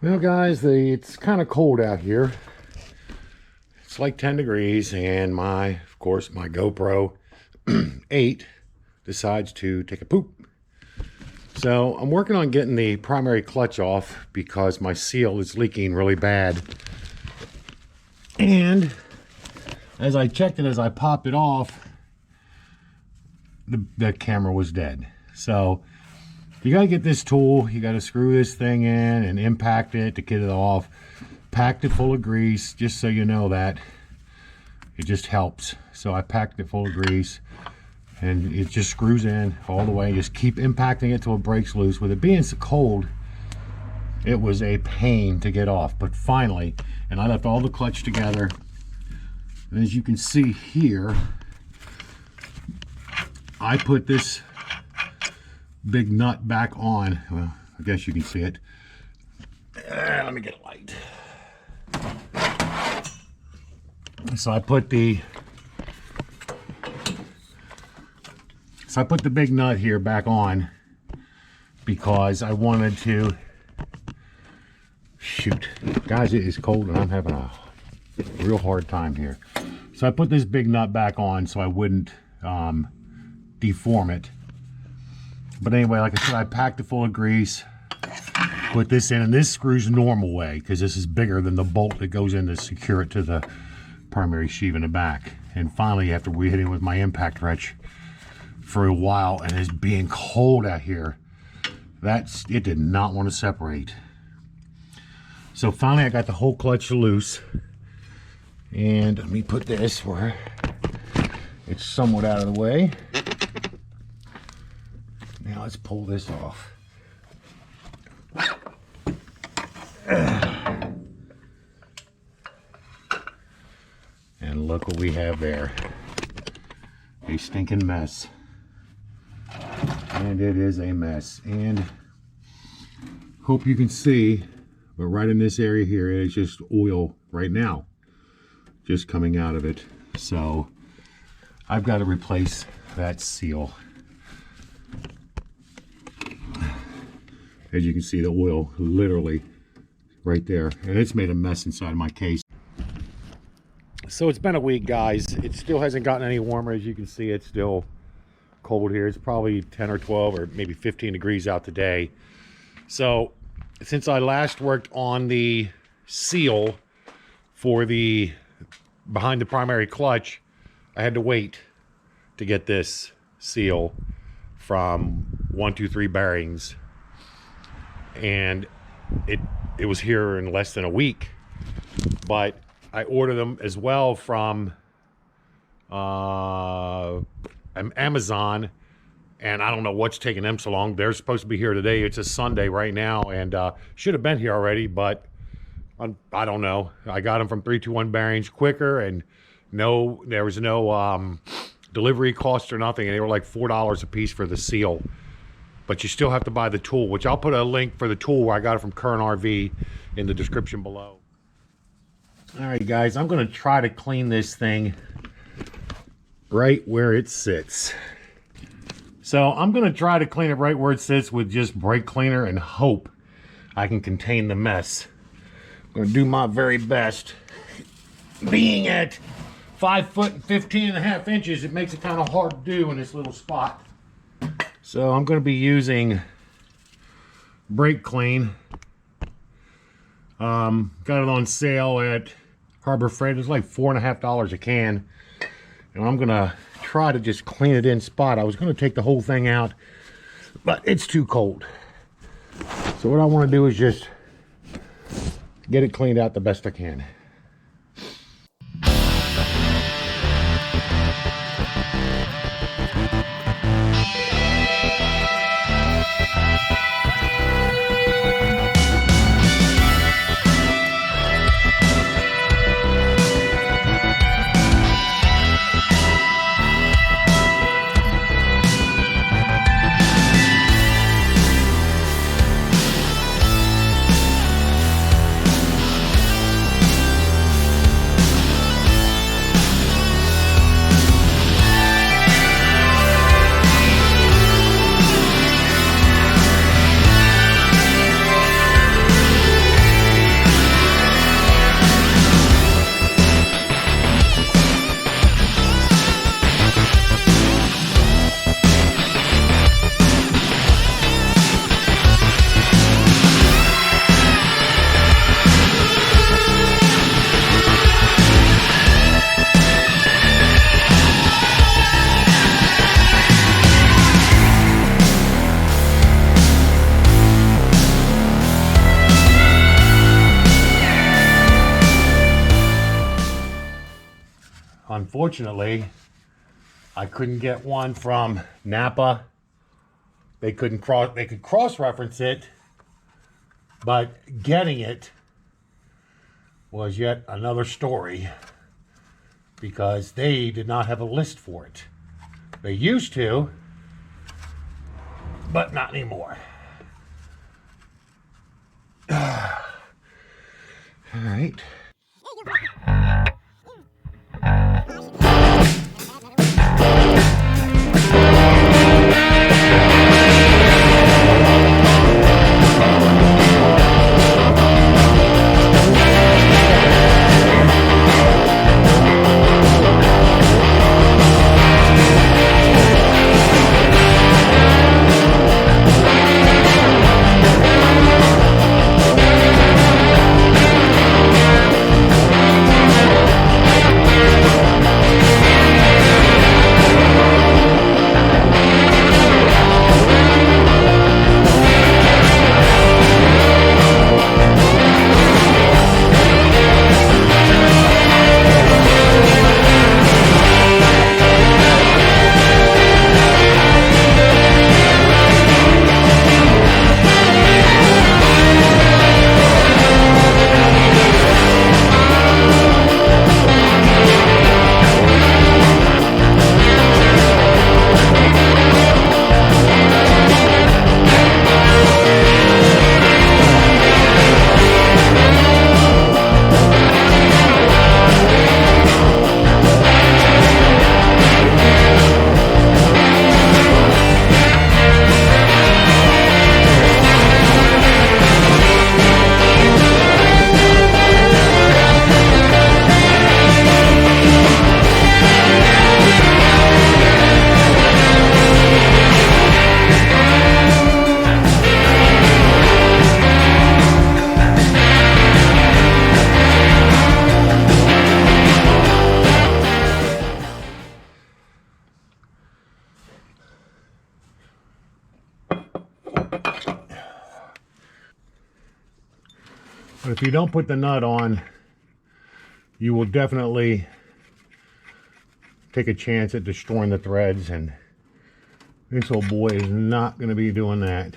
Well guys, it's kind of cold out here. It's like 10 degrees and of course my GoPro 8 decides to take a poop. So I'm working on getting the primary clutch off because my seal is leaking really bad. And as I checked it, as I popped it off, the camera was dead. So you got to get this tool, you got to screw this thing in and impact it to get it off. Packed it full of grease, just so you know that. It just helps. So I packed it full of grease and it just screws in all the way. Just keep impacting it till it breaks loose. With it being so cold, it was a pain to get off. But finally, and I left all the clutch together. And as you can see here, I put this big nut back on. Well, I guess you can see it. Let me get a light. So I put the big nut here back on because I wanted to shoot. Guys, it is cold and I'm having a real hard time here. So I put this big nut back on so I wouldn't deform it. But anyway, like I said, I packed it full of grease, put this in, and this screws normal way because this is bigger than the bolt that goes in to secure it to the primary sheave in the back. And finally, after we hit it with my impact wrench for a while, and it's being cold out here, it did not want to separate. So finally, I got the whole clutch loose. And let me put this where it's somewhat out of the way. Now let's pull this off. And look what we have there. A stinking mess. And it is a mess. And hope you can see, but right in this area here, it's just oil right now. Just coming out of it. So I've got to replace that seal. As you can see, the oil literally right there, and it's made a mess inside my case. So it's been a week, guys. It still hasn't gotten any warmer. As you can see, it's still cold here. It's probably 10 or 12 or maybe 15 degrees out today. So since I last worked on the seal for the behind the primary clutch, I had to wait to get this seal from 123 Bearings, and it was here in less than a week. But I ordered them as well from Amazon, and I don't know what's taking them so long. They're supposed to be here today. It's a Sunday right now, and should have been here already, but I don't know. I got them from 321 Bearings quicker, and there was no delivery cost or nothing, and they were like $4 a piece for the seal. But you still have to buy the tool, which I'll put a link for the tool where I got it from Current RV in the description below. All right, guys, I'm going to try to clean this thing right where it sits. So I'm going to try to clean it right where it sits with just brake cleaner and hope I can contain the mess. I'm going to do my very best. Being at 5 foot and 15.5 inches, it makes it kind of hard to do in this little spot. So I'm going to be using brake clean. Got it on sale at Harbor Freight. It's like $4.50 a can. And I'm going to try to just clean it in spot. I was going to take the whole thing out, but it's too cold. So what I want to do is just get it cleaned out the best I can. unfortunately, I couldn't get one from Napa. They could cross-reference it, but getting it was yet another story because they did not have a list for it. They used to, but not anymore. All right. But if you don't put the nut on, you will definitely take a chance at destroying the threads, and this old boy is not going to be doing that.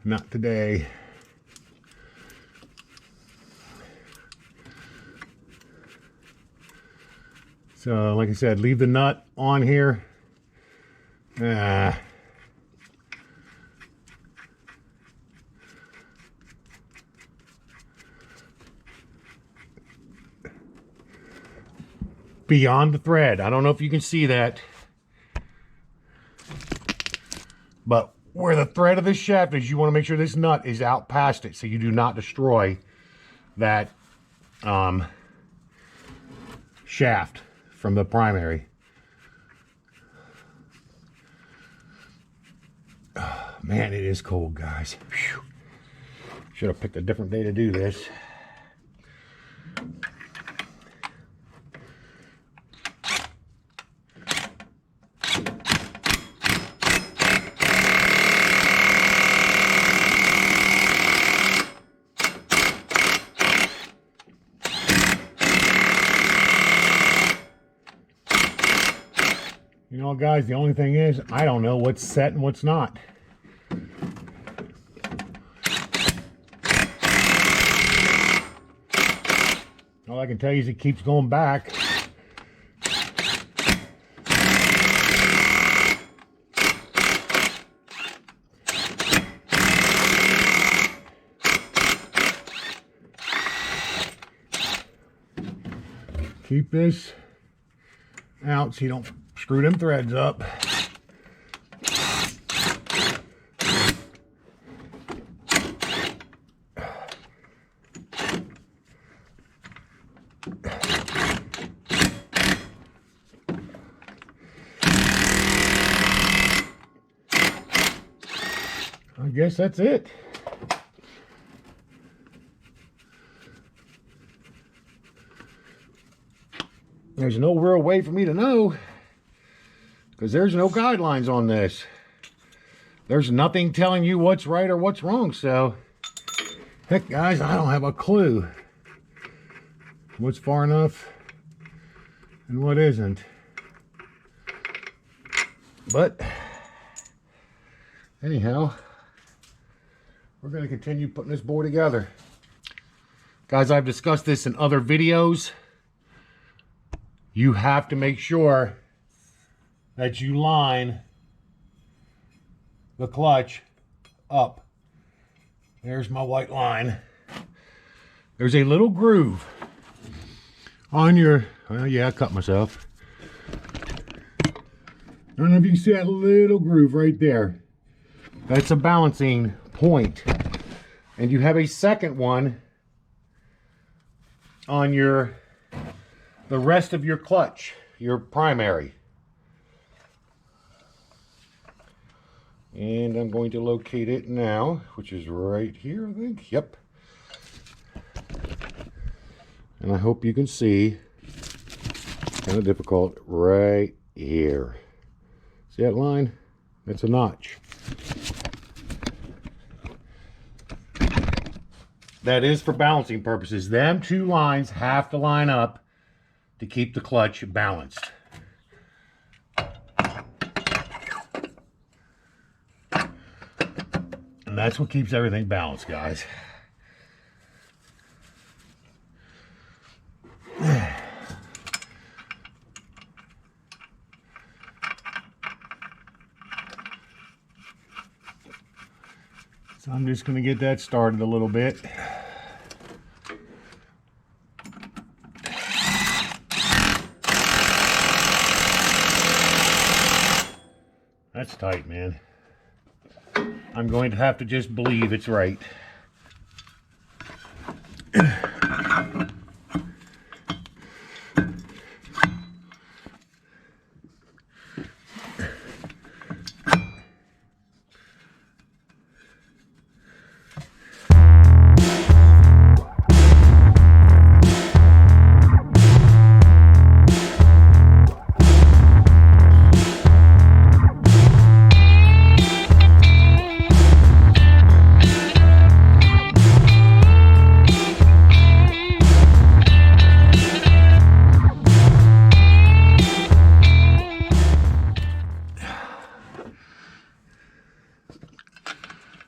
Not today. So, like I said, leave the nut on here. Beyond the thread. I don't know if you can see that, but where the thread of this shaft is, you want to make sure this nut is out past it so you do not destroy that shaft from the primary. Oh, man, it is cold, guys. Whew. Should have picked a different day to do this. You know, guys, the only thing is, I don't know what's set and what's not. All I can tell you is it keeps going back. Keep this out so you don't screw them threads up. I guess that's it. There's no real way for me to know, because there's no guidelines on this. There's nothing telling you what's right or what's wrong. So, heck, guys, I don't have a clue what's far enough and what isn't. But anyhow, we're going to continue putting this board together. Guys, I've discussed this in other videos. You have to make sure that you line the clutch up. There's my white line. There's a little groove on your, well, yeah, I cut myself. I don't know if you can see that little groove right there. That's a balancing point. And you have a second one on the rest of your clutch, your primary. And I'm going to locate it now, which is right here, I think. Yep. And I hope you can see, kind of difficult, right here. See that line? That's a notch. That is for balancing purposes. Them two lines have to line up to keep the clutch balanced. And that's what keeps everything balanced, guys. So I'm just going to get that started a little bit. That's tight, man. I'm going to have to just believe it's right.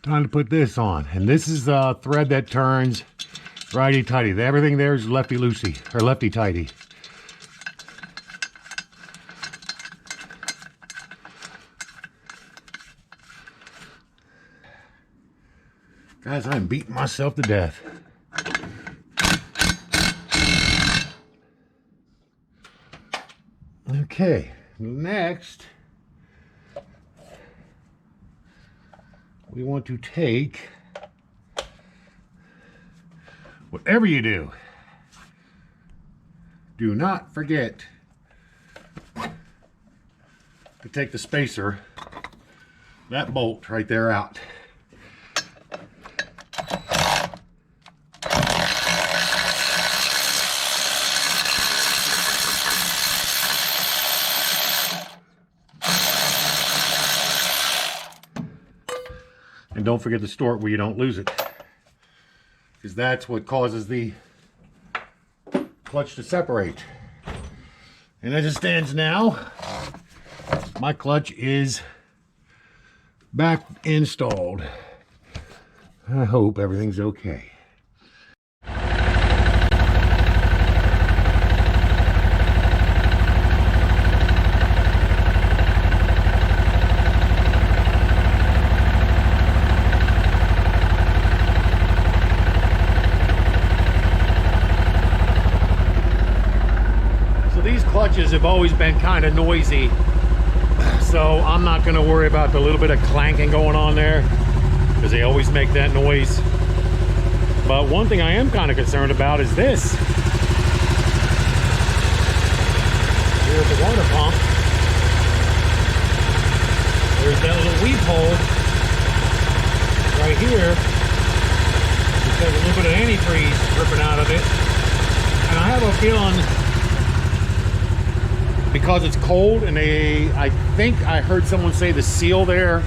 Time to put this on, and this is a thread that turns righty-tighty. Everything there is lefty-loosey, or lefty-tighty. Guys, I'm beating myself to death. Okay, next we want to take, whatever you do, do not forget to take the spacer, that bolt right there, out. And don't forget to store it where you don't lose it, because that's what causes the clutch to separate. And as it stands now, my clutch is back installed. I hope everything's okay. Clutches have always been kind of noisy, so I'm not going to worry about the little bit of clanking going on there, because they always make that noise. But one thing I am kind of concerned about is this. Here's the water pump. There's that little weep hole right here. Just has a little bit of antifreeze dripping out of it, and I have a feeling, because it's cold, and I think I heard someone say the seal there,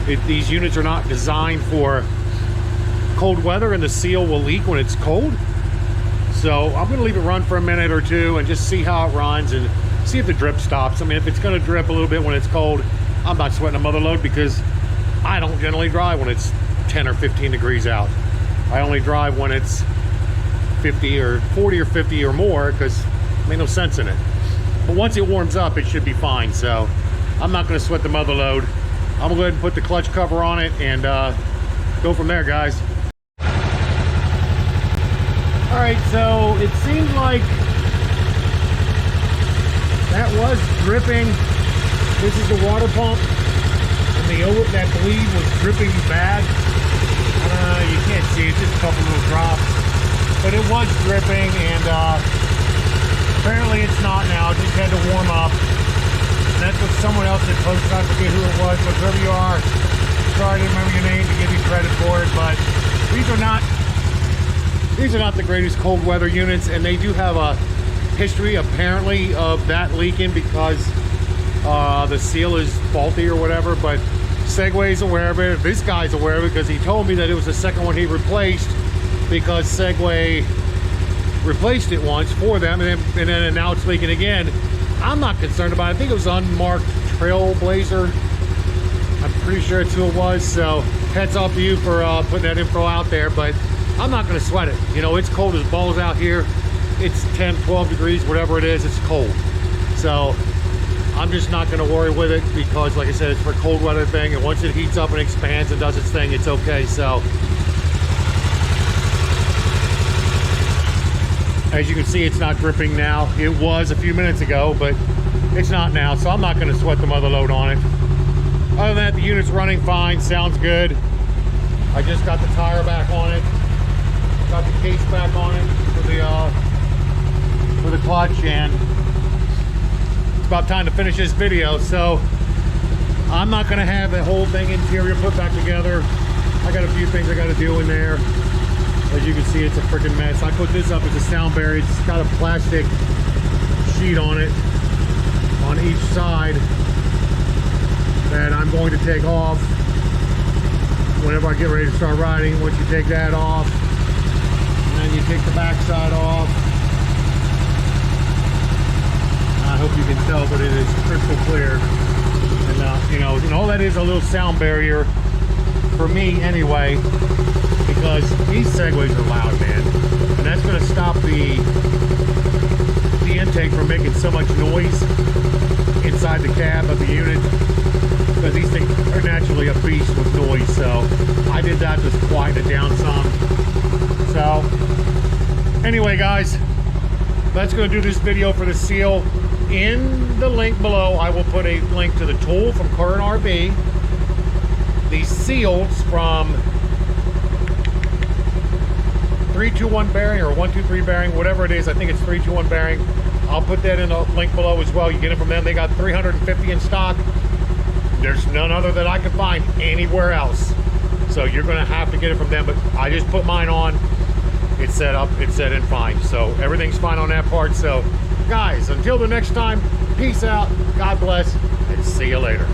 these units are not designed for cold weather, and the seal will leak when it's cold. So I'm going to leave it run for a minute or two and just see how it runs and see if the drip stops. I mean, if it's going to drip a little bit when it's cold, I'm not sweating a mother load because I don't generally drive when it's 10 or 15 degrees out. I only drive when it's 50 or 40 or 50 or more because there's no sense in it. But once it warms up, it should be fine. So I'm not going to sweat the mother load. I'm going to go ahead and put the clutch cover on it and go from there, guys. All right, so it seems like that was dripping. This is the water pump, and that bleed was dripping bad. You can't see it, just a couple little drops, but it was dripping, and apparently it's not now. It just had to warm up. And that's what someone else had posted. I forget who it was, but whoever you are, sorry I didn't remember your name to give you credit for it, but these are not the greatest cold weather units, and they do have a history apparently of that leaking because the seal is faulty or whatever. But Segway's aware of it. This guy's aware of it because he told me that it was the second one he replaced because Segway replaced it once for them, and then now it's leaking again. I'm not concerned about it. I think it was unmarked Trailblazer. I'm pretty sure it's who it was. So heads off to you for putting that info out there, but I'm not going to sweat it. You know, it's cold as balls out here. It's 10, 12 degrees, whatever it is, it's cold. So I'm just not going to worry with it because, like I said, it's for a cold weather thing. And once it heats up and expands and does its thing, it's okay. So as you can see, it's not dripping now. It was a few minutes ago, but it's not now. So I'm not going to sweat the mother load on it. Other than that, the unit's running fine. Sounds good. I just got the tire back on it. Got the case back on it for the clutch, and it's about time to finish this video. So I'm not going to have the whole thing interior put back together. I got a few things I got to do in there. As you can see, it's a freaking mess. I put this up as a sound barrier. It's got a plastic sheet on it on each side that I'm going to take off whenever I get ready to start riding. Once you take that off, and then you take the back side off. I hope you can tell, but it is crystal clear. And you know, and all that is a little sound barrier for me anyway, because these Segways are loud, man, and that's going to stop the intake from making so much noise inside the cab of the unit, because these things are naturally a beast with noise. So I did that, just quieten it down some. So anyway, guys, that's going to do this video for the seal. In the link below, I will put a link to the tool from Current RV, the seals from 321 bearing or 123 bearing, whatever it is. I think it's 321 bearing. I'll put that in the link below as well. You get it from them. They got 350 in stock. There's none other that I can find anywhere else. So you're going to have to get it from them. But I just put mine on. It's set up. It's set in fine. So everything's fine on that part. So guys, until the next time, peace out. God bless. And see you later.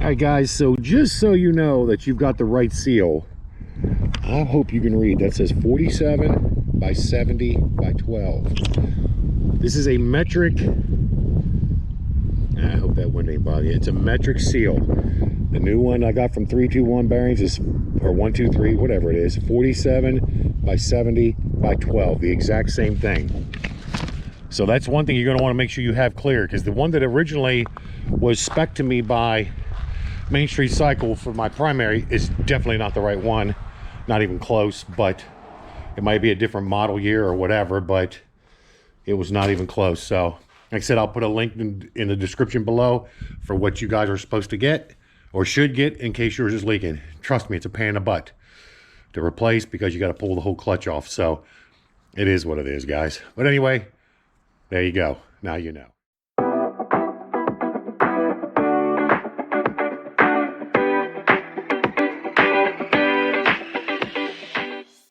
All right, guys. So just so you know that you've got the right seal, I hope you can read. That says 47 by 70 by 12. This is a metric. I hope that wouldn't ain't bother you. It's a metric seal. The new one I got from 321 bearings is, or 123, whatever it is, 47 by 70 by 12. The exact same thing. So that's one thing you're going to want to make sure you have clear, because the one that originally was spec'd to me by Main Street Cycle for my primary is definitely not the right one. Not even close, but it might be a different model year or whatever, but it was not even close. So like I said, I'll put a link in the description below for what you guys are supposed to get or should get in case yours is leaking. Trust me, it's a pain in the butt to replace because you got to pull the whole clutch off. So it is what it is, guys. But anyway, there you go. Now you know.